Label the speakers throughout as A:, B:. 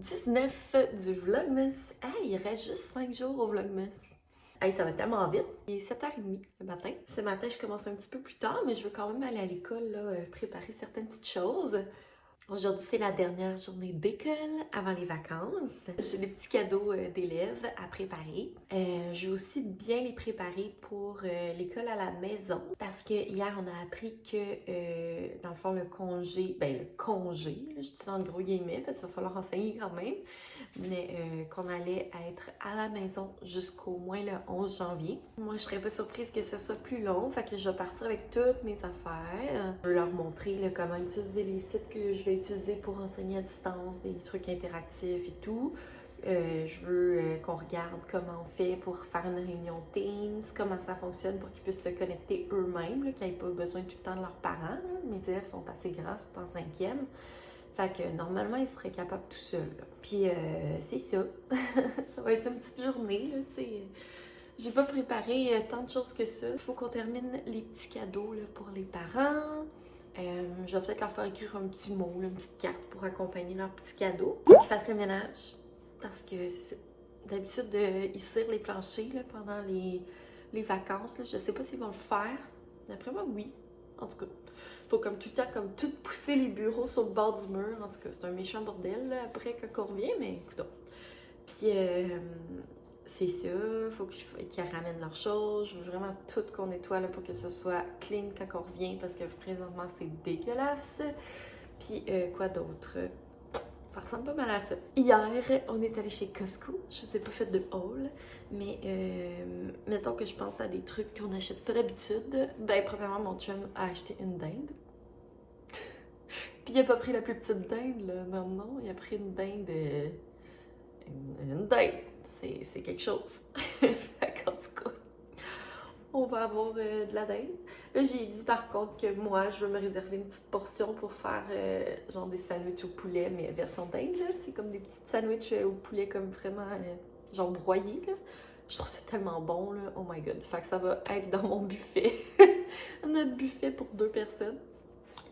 A: 19 du Vlogmas. Hey, il reste juste 5 jours au Vlogmas. Hey, ça va tellement vite. Il est 7h30 le matin. Ce matin, je commence un petit peu plus tard, mais je veux quand même aller à l'école, préparer certaines petites choses. Aujourd'hui, c'est la dernière journée d'école avant les vacances. J'ai des petits cadeaux d'élèves à préparer. Je vais aussi bien les préparer pour l'école à la maison parce que hier, on a appris que, dans le fond, le congé, là, je dis ça en gros guillemets parce qu'il va falloir enseigner quand même, mais qu'on allait être à la maison jusqu'au moins le 11 janvier. Moi, je serais pas surprise que ce soit plus long, fait que je vais partir avec toutes mes affaires. Je vais leur montrer là, comment utiliser les sites que je vais utiliser pour enseigner à distance, des trucs interactifs et tout. Je veux qu'on regarde comment on fait pour faire une réunion Teams, comment ça fonctionne pour qu'ils puissent se connecter eux-mêmes, qu'ils n'aient pas besoin tout le temps de leurs parents. Là. Mes élèves sont assez grands, sont en 5e. Fait que normalement, ils seraient capables tout seuls. Là. Puis c'est ça. Ça va être une petite journée, là, tu sais. J'ai pas préparé tant de choses que ça. Il faut qu'on termine les petits cadeaux là, pour les parents. Je vais peut-être leur faire écrire un petit mot, là, une petite carte pour accompagner leurs petits cadeaux. Faut qu'ils fassent le ménage. Parce que c'est d'habitude, ils cirent les planchers là, pendant les vacances. Là. Je sais pas s'ils vont le faire. D'après moi, oui. En tout cas, faut comme tout le temps comme tout pousser les bureaux sur le bord du mur. En tout cas, c'est un méchant bordel là, après quand on revient, mais écoutons. Puis c'est ça, faut qu'ils ramènent leurs choses. Je veux vraiment tout qu'on nettoie là, pour que ce soit clean quand on revient parce que présentement c'est dégueulasse. Puis quoi d'autre? Ça ressemble pas mal à ça. Hier, on est allé chez Costco. Je vous ai pas fait de haul, mais mettons que je pense à des trucs qu'on n'achète pas d'habitude. Ben, premièrement, mon chum a acheté une dinde. Puis il a pas pris la plus petite dinde, là. Non, il a pris une dinde. Une dinde. C'est quelque chose. Fait qu'en tout cas, on va avoir de la dinde. Là, j'ai dit par contre que moi, je veux me réserver une petite portion pour faire genre des sandwichs au poulet, mais version dinde, là. C'est comme des petites sandwichs au poulet comme vraiment genre broyés, là. Je trouve ça tellement bon, là. Oh my god. Fait que ça va être dans mon buffet. Notre buffet pour 2 personnes.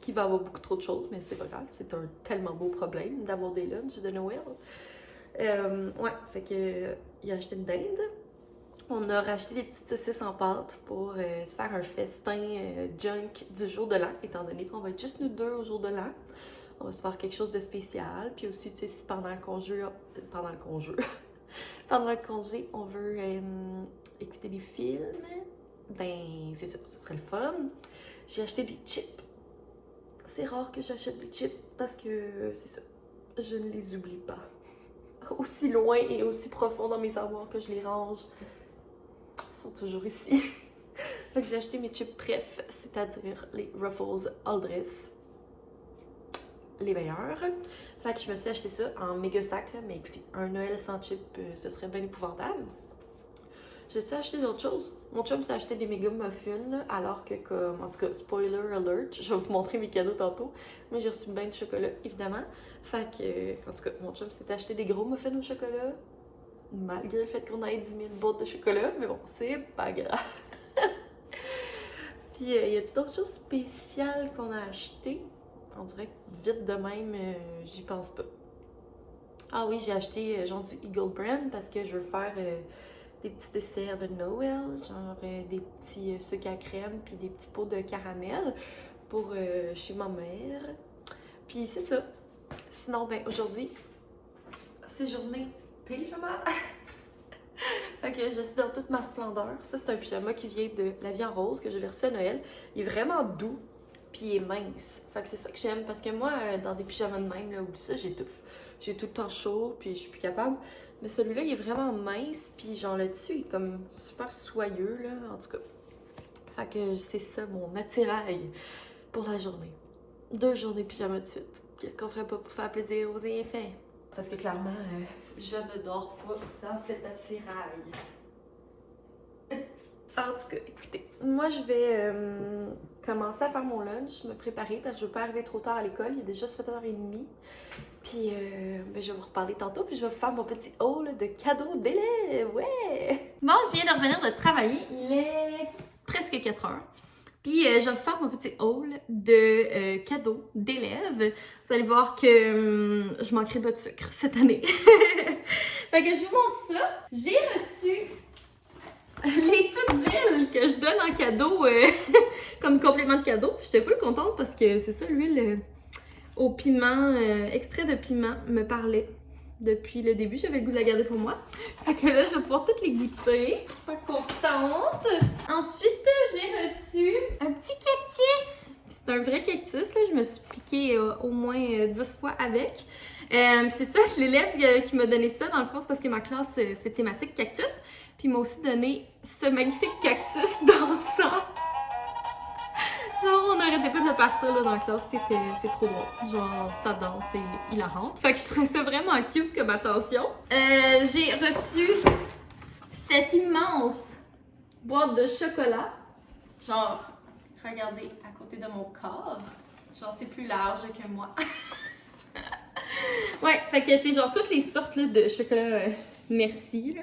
A: Qui va avoir beaucoup trop de choses, mais c'est pas grave. C'est un tellement beau problème d'avoir des lunchs de Noël. Ouais, fait que il a acheté une dinde. On a racheté des petites saucisses en pâte pour se faire un festin junk du jour de l'an, étant donné qu'on va être juste nous deux au jour de l'an. On va se faire quelque chose de spécial. Puis aussi, tu sais, si pendant le congé, pendant le congé, on veut écouter des films, ben c'est ça, ce serait le fun. J'ai acheté des chips. C'est rare que j'achète des chips parce que c'est ça, je ne les oublie pas. Aussi loin et aussi profond dans mes armoires que je les range, ils sont toujours ici. Fait que j'ai acheté mes chips préf, c'est-à-dire les Ruffles All-Dress. Les meilleurs. Fait que je me suis acheté ça en méga sac, là, mais écoutez, un Noël sans chips, ce serait bien épouvantable. J'ai-tu acheté d'autres choses? Mon chum s'est acheté des méga muffins, là, alors que, comme, en tout cas, spoiler alert, je vais vous montrer mes cadeaux tantôt, mais j'ai reçu une bain de chocolat, évidemment. Fait que, en tout cas, mon chum s'est acheté des gros muffins au chocolat, malgré le fait qu'on ait 10 000 boîtes de chocolat, mais bon, c'est pas grave. Puis, y a-t-il d'autres choses spéciales qu'on a achetées? On dirait que vite de même, j'y pense pas. Ah oui, j'ai acheté genre du Eagle Brand parce que je veux faire des petits desserts de Noël, genre des petits sucres à crème puis des petits pots de caramel pour chez ma mère. Puis c'est ça. Sinon, ben aujourd'hui, c'est journée pyjama. Fait que je suis dans toute ma splendeur. Ça, c'est un pyjama qui vient de La Vie en Rose que j'ai reçu à Noël. Il est vraiment doux. Puis il est mince. Fait que c'est ça que j'aime. Parce que moi, dans des pyjamas de même, là, oublie ça, j'étouffe. J'ai tout le temps chaud, puis je suis plus capable. Mais celui-là, il est vraiment mince. Puis genre, le dessus, il est comme super soyeux, là, en tout cas. Fait que c'est ça, mon attirail pour la journée. 2 journées pyjama de suite. Qu'est-ce qu'on ferait pas pour faire plaisir aux effets? Parce que clairement, je ne dors pas dans cet attirail. En tout cas, écoutez, moi je vais commencer à faire mon lunch, me préparer parce que je veux pas arriver trop tard à l'école, il est déjà 7h30. Puis ben, je vais vous reparler tantôt, puis je vais vous faire mon petit haul de cadeaux d'élèves, ouais! Bon, je viens de revenir de travailler, il est presque 4h.
B: Puis je vais vous faire mon petit haul de cadeaux d'élèves. Vous allez voir que je manquerai pas de sucre cette année. Fait que je vous montre ça. J'ai reçu les petites huiles que je donne en cadeau comme complément de cadeau. Puis j'étais full contente parce que c'est ça, l'huile au piment, extrait de piment me parlait. Depuis le début, j'avais le goût de la garder pour moi. Fait que là, je vais pouvoir toutes les goûter. Je suis pas contente. Ensuite, j'ai reçu un petit cactus. C'est un vrai cactus, là. Je me suis piquée au moins 10 fois avec. C'est ça, l'élève qui m'a donné ça, dans le fond, c'est parce que ma classe, c'est thématique cactus. Puis il m'a aussi donné ce magnifique cactus dansant. Genre, on n'arrêtait pas de le partir là, dans la classe, c'est trop drôle. Genre, ça danse et hilarante. Fait que je trouvais ça vraiment cute comme attention. J'ai reçu cette immense boîte de chocolat. Genre, regardez, à côté de mon corps. Genre, c'est plus large que moi. Ouais, fait que c'est genre toutes les sortes là, de chocolat merci, là.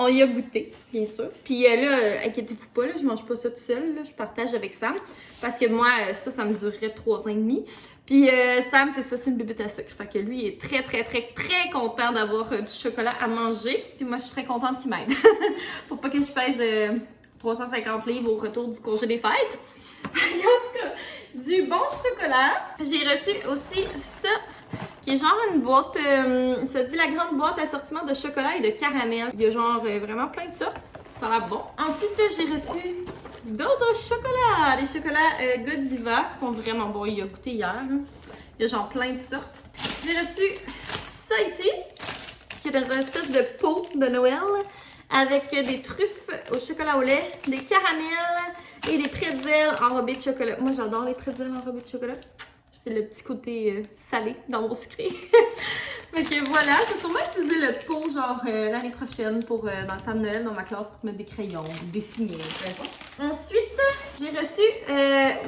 B: On y a goûté, bien sûr. Puis là, inquiétez-vous pas, là, je mange pas ça tout seul, là, je partage avec Sam. Parce que moi, ça me durerait 3 ans et demi. Puis Sam, c'est ça, c'est une bébête à sucre. Fait que lui, il est très, très, très, très content d'avoir du chocolat à manger. Puis moi, je suis très contente qu'il m'aide. Pour pas que je pèse 350 livres au retour du congé des fêtes. En tout cas, du bon chocolat. J'ai reçu aussi ça, qui est genre une boîte, ça dit la grande boîte assortiment de chocolat et de caramel. Il y a genre vraiment plein de sortes. Ça a l'air bon. Ensuite, j'ai reçu d'autres chocolats. Les chocolats Godiva sont vraiment bons. Il y a goûté hier. Là. Il y a genre plein de sortes. J'ai reçu ça ici, qui est dans une espèce de pot de Noël avec des truffes au chocolat au lait, des caramels et des pretzels enrobés de chocolat. Moi, j'adore les pretzels enrobés de chocolat. C'est le petit côté salé dans mon sucré. Fait que voilà, je vais sûrement utiliser le pot genre l'année prochaine pour dans le temps de Noël dans ma classe pour mettre des crayons, dessiner, peu importe. Ensuite, j'ai reçu,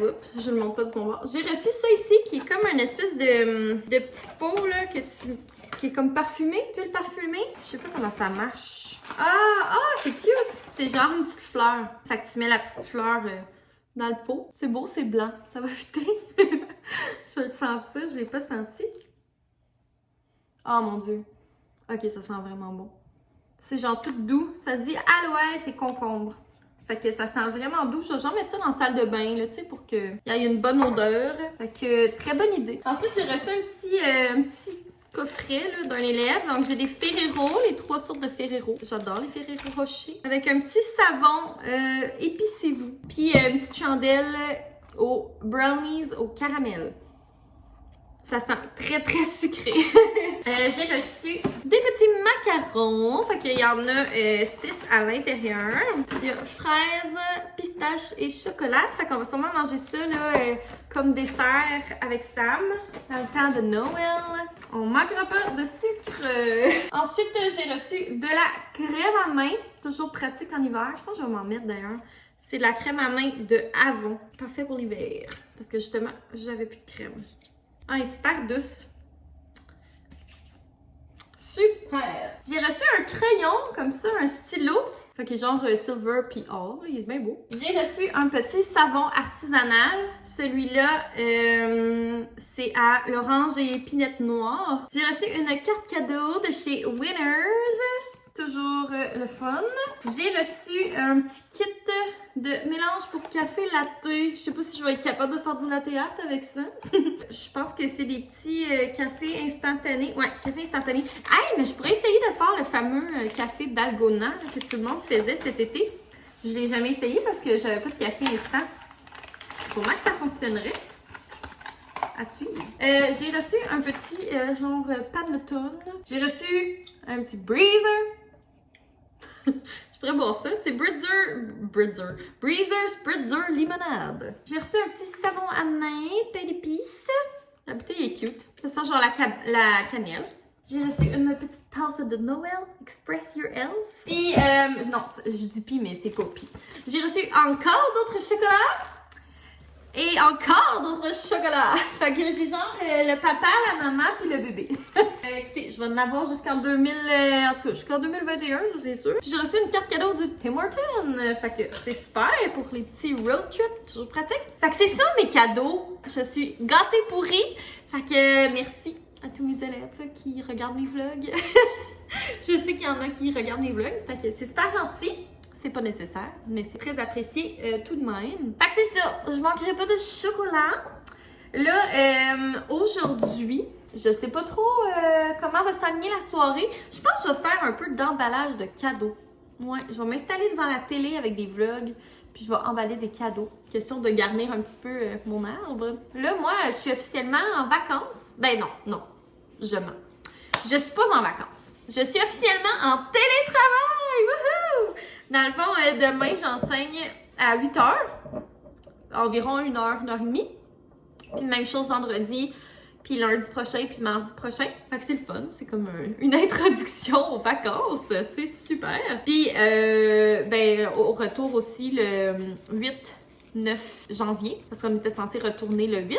B: oups, je ne le montre pas de mon bord. J'ai reçu ça ici qui est comme une espèce de petit pot là qui est comme parfumé, tuile parfumée. Je sais pas comment ça marche. Ah, c'est cute! C'est genre une petite fleur. Fait que tu mets la petite fleur dans le pot. C'est beau, c'est blanc. Ça va fitter. Je vais le sentir, je l'ai pas senti. Oh mon Dieu. Ok, ça sent vraiment bon. C'est genre tout doux. Ça dit aloès et concombre. Fait que ça sent vraiment doux. Je vais genre mettre ça dans la salle de bain, là, tu sais, pour qu'il y ait une bonne odeur. Fait que, très bonne idée. Ensuite, j'ai reçu un petit coffret là, d'un élève. Donc, j'ai des Ferrero, les 3 sortes de Ferrero. J'adore les Ferrero Rocher. Avec un petit savon, épicez-vous. Puis, une petite chandelle aux brownies au caramel. Ça sent très, très sucré. J'ai reçu des petits macarons. Fait qu'il y en a 6 à l'intérieur. Il y a fraises, pistaches et chocolat. Fait qu'on va sûrement manger ça là, comme dessert avec Sam dans le temps de Noël. On manquera pas de sucre. Ensuite, j'ai reçu de la crème à main. Toujours pratique en hiver. Je pense que je vais m'en mettre d'ailleurs. C'est de la crème à main de Avon. Parfait pour l'hiver. Parce que justement, j'avais plus de crème. Ah, elle est super douce. Super! J'ai reçu un crayon, comme ça, un stylo. Fait qu'il est genre silver puis or. Il est bien beau. J'ai reçu un petit savon artisanal. Celui-là, c'est à l'orange et épinette noire. J'ai reçu une carte cadeau de chez Winners. Toujours le fun. J'ai reçu un petit kit de mélange pour café latte. Je sais pas si je vais être capable de faire du latte art avec ça. Je pense que c'est des petits cafés instantanés. Ouais, café instantané. Hey, mais je pourrais essayer de faire le fameux café dalgona que tout le monde faisait cet été. Je l'ai jamais essayé parce que j'avais pas de café instant. Sûrement que ça fonctionnerait. À suivre. J'ai reçu un petit genre panettone. J'ai reçu un petit breezer. Je pourrais boire ça. C'est Breezer Spritzer Limonade. J'ai reçu un petit savon à main, pain d'épices. La bouteille est cute. Ça sent genre la cannelle. J'ai reçu une petite tasse de Noël, Express Your Elf. Puis, non, je dis pis, mais c'est pas pis. J'ai reçu encore d'autres chocolats. Et encore d'autres chocolats. Fait que j'ai genre le papa, la maman puis le bébé. Écoutez, je vais en avoir jusqu'en 2000... en tout cas, jusqu'en 2021, ça c'est sûr. Puis j'ai reçu une carte cadeau du Tim Hortons. Fait que c'est super pour les petits road trips, toujours pratique. Fait que c'est ça mes cadeaux. Je suis gâtée pourrie. Fait que merci à tous mes élèves qui regardent mes vlogs. Je sais qu'il y en a qui regardent mes vlogs. Fait que c'est super gentil. C'est pas nécessaire, mais c'est très apprécié tout de même. Fait que c'est ça, je manquerai pas de chocolat. Là, aujourd'hui, je sais pas trop comment va s'aligner la soirée. Je pense que je vais faire un peu d'emballage de cadeaux. Ouais, je vais m'installer devant la télé avec des vlogs, puis je vais emballer des cadeaux. Question de garnir un petit peu mon arbre. Là, moi, je suis officiellement en vacances. Ben non, je mens. Je suis pas en vacances. Je suis officiellement en télétravail! Wouhou! Dans le fond, demain, j'enseigne à 8 heures. Environ 1 heure, 1 heure et demie. Puis même chose vendredi, puis lundi prochain, puis mardi prochain. Fait que c'est le fun. C'est comme une introduction aux vacances. C'est super. Puis, au retour aussi le 8-9 janvier. Parce qu'on était censé retourner le 8.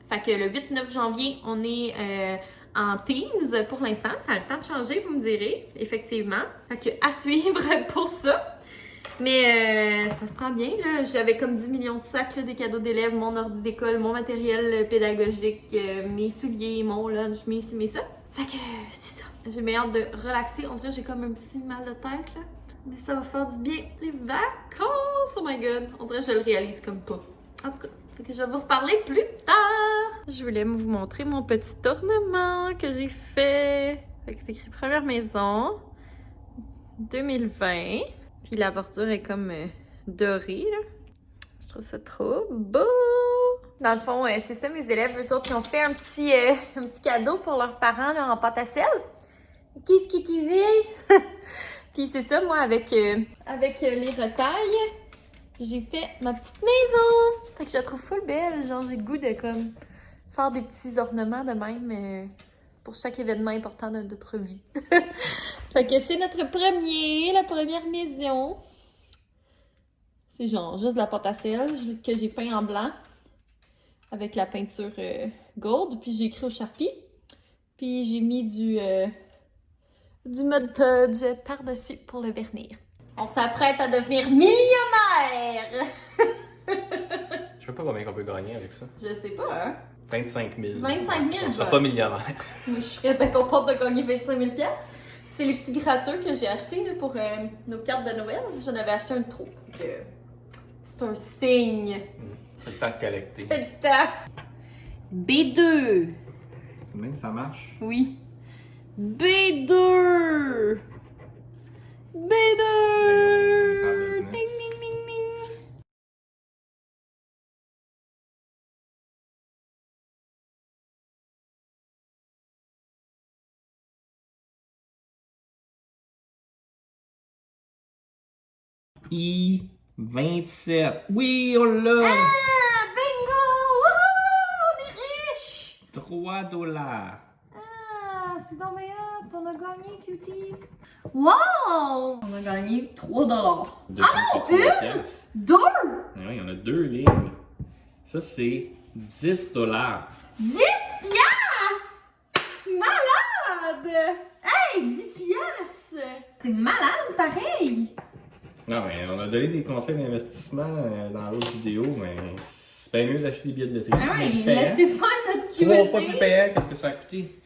B: Fait que le 8-9 janvier, on est... en Teams pour l'instant. Ça a le temps de changer, vous me direz, effectivement. Fait que à suivre pour ça. Mais ça se prend bien, là. J'avais comme 10 millions de sacs, là, des cadeaux d'élèves, mon ordi d'école, mon matériel pédagogique, mes souliers, mon lunch, mes ci, mes ça. Fait que c'est ça. J'ai bien hâte de relaxer. On dirait que j'ai comme un petit mal de tête, là. Mais ça va faire du bien. Les vacances! Oh my god! On dirait que je le réalise comme pas. En tout cas, fait que je vais vous reparler plus tard. Je voulais vous montrer mon petit ornement que j'ai fait. Fait que c'est écrit première maison 2020. Puis la bordure est comme dorée, là. Je trouve ça trop beau. Dans le fond, c'est ça mes élèves, eux autres, qui ont fait un petit cadeau pour leurs parents là, en pâte à sel. Qu'est-ce que tu veux? Puis c'est ça, moi, avec les retailles, j'ai fait ma petite maison. Fait que je la trouve full belle. Genre, j'ai le goût de comme faire des petits ornements de même pour chaque événement important de notre vie. Fait que c'est la première maison. C'est genre juste de la pâte à sel que j'ai peint en blanc avec la peinture gold. Puis j'ai écrit au Sharpie. Puis j'ai mis du Mod Podge par-dessus pour le vernir. On s'apprête à devenir millionnaire!
C: Je sais pas combien on peut gagner avec ça.
B: Je sais pas, hein?
C: 25 000.
B: 25 000,
C: On sera pas millionnaire.
B: Moi, je serais bien contente de gagner 25 000 $. C'est les petits gratteux que j'ai achetés là, pour nos cartes de Noël. J'en avais acheté un de trop. C'est un signe.
C: C'est le temps de collecter.
B: C'est le temps. B2.
C: C'est même ça marche.
B: Oui. B2. B2. Ding, ding, ding, ding.
C: I-27. Oui, on l'a!
B: Ah, bingo! Wouhou! On est riche!
C: 3 dollars.
B: Ah, c'est donc bien hot. On a gagné, cutie. Wow! On a gagné 3 dollars. Ah non, une! Deux!
C: Oui, il y en a 2 lignes. Ça, c'est 10 dollars.
B: 10 piastres! Malade! Hey, 10 piastres! C'est malade, pareil!
C: Non, mais on a donné des conseils d'investissement dans l'autre vidéo, mais c'est bien mieux d'acheter des billets de loterie.
B: Ah ouais, laissez faire notre
C: 3 fois plus
B: QSD.
C: payant, qu'est-ce que ça a coûté?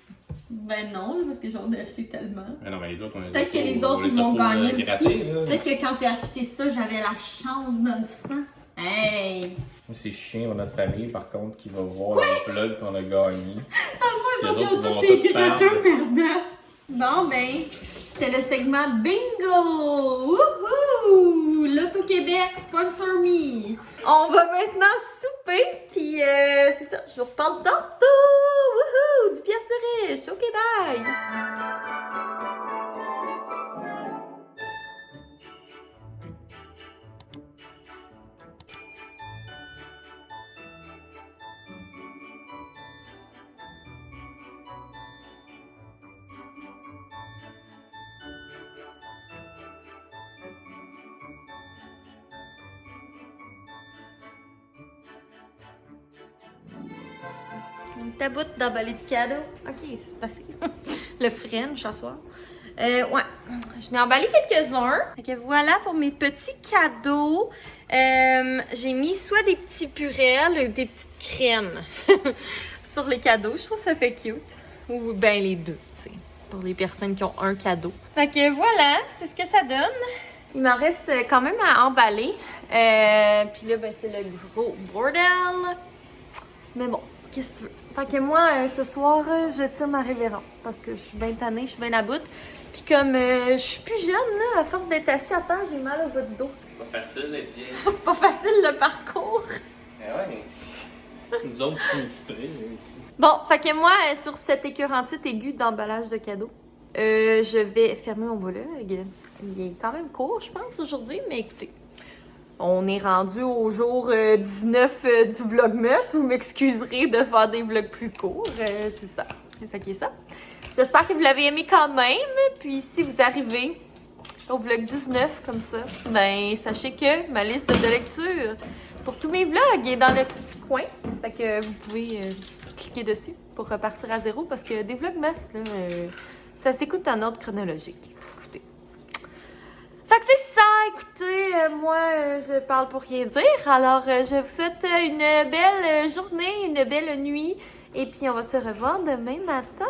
B: Ben non, là, parce que j'en ai acheté tellement.
C: Ah non, mais les autres, on les a
B: Peut-être que
C: pas-
B: les
C: on
B: autres,
C: les
B: ils
C: a
B: vont
C: pas,
B: gagner
C: grattés,
B: aussi.
C: là.
B: Peut-être que quand j'ai acheté ça, j'avais la chance dans le sang. Hey!
C: C'est chiant pour notre famille, par contre, qui va voir le vlog qu'on a gagné.
B: Dans le fond,
C: Les
B: ils
C: autres,
B: ont
C: ils vont
B: tous des
C: tout
B: gratteux
C: perdre.
B: perdants. Bon, ben, c'était le segment Bingo! Wouhou! L'Auto-Québec, sponsor me! On va maintenant souper, puis c'est ça, je vous reparle tantôt! Wouhou! 10 piastres de riche! Ok, bye! Ta boute d'emballer du cadeau. Ok, c'est assez. Le French ce soir. Ouais, je n'ai emballé quelques-uns. Fait que voilà pour mes petits cadeaux. J'ai mis soit des petits purelles ou des petites crèmes sur les cadeaux. Je trouve que ça fait cute. Ou ben les deux, tu sais, pour les personnes qui ont un cadeau. Fait que voilà, c'est ce que ça donne. Il m'en reste quand même à emballer. Puis là, ben c'est le gros bordel. Mais bon, qu'est-ce que tu veux? Fait que moi, ce soir, je tire ma révérence parce que je suis bien tannée, je suis bien à bout. Puis comme je suis plus jeune, là, à force d'être assis à terre, j'ai mal au bas du dos.
C: C'est pas facile d'être bien.
B: C'est pas facile le parcours.
C: Ouais, nous autres sinistrés, là, ici.
B: Bon, fait que moi, sur cette écœurantite aiguë d'emballage de cadeaux, je vais fermer mon vlog. Il est quand même court, je pense, aujourd'hui, mais écoutez. On est rendu au jour 19 du Vlogmas. Vous m'excuserez de faire des vlogs plus courts. C'est ça. C'est ça qui est ça. J'espère que vous l'avez aimé quand même. Puis si vous arrivez au vlog 19 comme ça, ben sachez que ma liste de lecture pour tous mes vlogs est dans le petit coin. Fait que vous pouvez cliquer dessus pour repartir à zéro parce que des Vlogmas, là, ça s'écoute en ordre chronologique. Écoutez. Fait que c'est ça, écoutez, moi, je parle pour rien dire. Alors, je vous souhaite une belle journée, une belle nuit. Et puis, on va se revoir demain matin.